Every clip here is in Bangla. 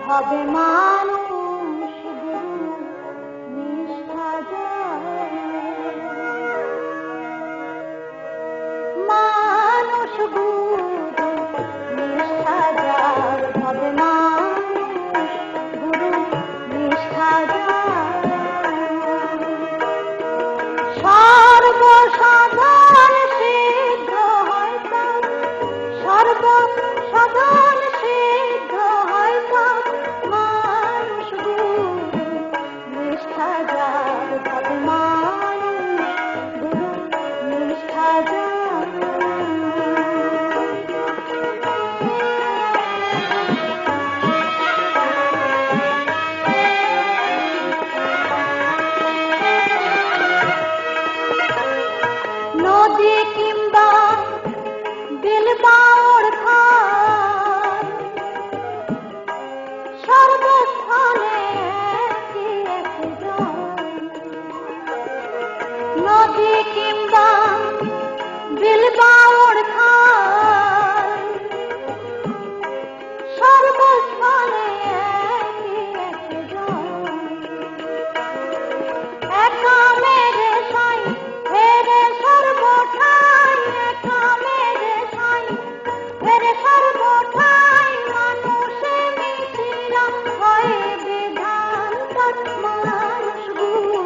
হবে মানুষ গুরু নিষ্ঠা যার, মানুষ গুরু নিষ্ঠা যার, হবে মানুষ গুরু নিষ্ঠা যার। সর্বসাধন সিদ্ধ হয় তার, সর্বসাধন সিদ্ধ হয় তার, মানুষ গুরু নিষ্ঠা যার, হবে মানুষ গুরু নিষ্ঠা যার। নদী কিংবা বিলবাওর খাল, সর্বস্থলে একই এক জল। নদী কিংবা বিলবাওর খাল, সর্বস্থলে একই এক জল। একা মেরে সাই ফেরে সর্বঠাই, একা মেরে সাই ফেরে সর্বঠাই, মানুষে মিছিলা হয় বিধান তার, মানুষ গুরু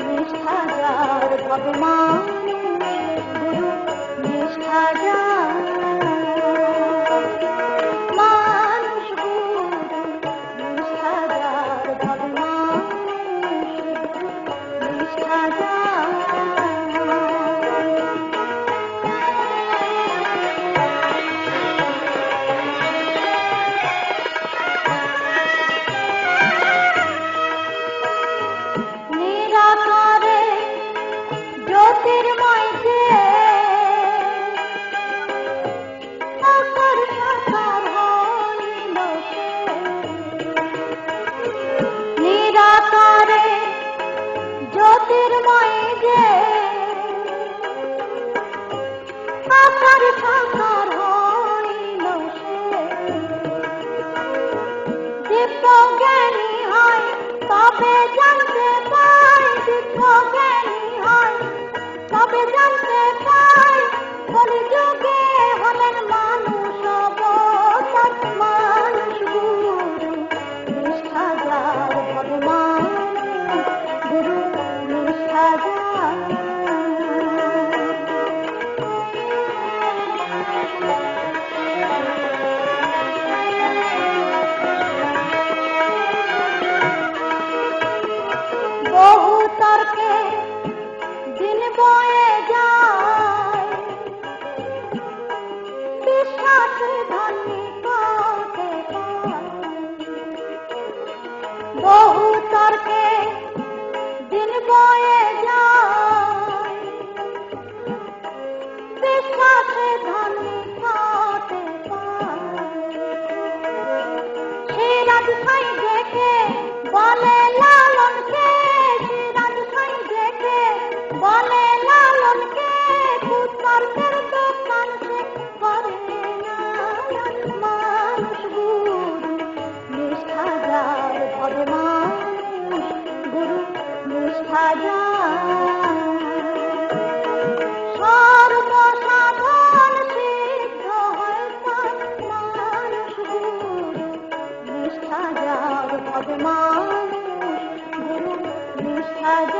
নিষ্ঠা যার, হবে মানুষ গুরু নিষ্ঠা যার। মানুষ গুরু নিষ্ঠা যার, হবে মানুষ নিষ্ঠা যার। নিরাকারে জ্যোতির্ময় যে, আকার সাকার হইল সে। নিরাকারে জ্যোতির্ময় যে, আকার সাকার হইল সে। দিব্য জ্ঞানী হয় তবে জানতে পায়, দিব্য জ্ঞানী হয় তবে জানতে পায়, কলিযুগে হলেন মানুষ অবতার, মানুষ গুরু নিষ্ঠা যার, হবে মানুষ গুরু নিষ্ঠা যার। বহু তর্কে দিন বয়ে যায়, বিশ্বাসে ধনী করতে পায়। বহু তর্কে দিন বয়ে যায়, বিশ্বাসে ধনী করতে পায়। সিরাজ সাই দেখে বলে লালনকে, সিরাজ সাই দেখে বলে লালনকে, কুতর্কের দোকান সে করে না। মানুষ গুরু নিষ্ঠা যার, হবে মানুষ গুরু নিষ্ঠা যার। সর্বসাধন সিদ্ধ হয় তার, মানুষ গুরু নিষ্ঠা যার, হবে মানুষ গুরু নিষ্ঠা যার।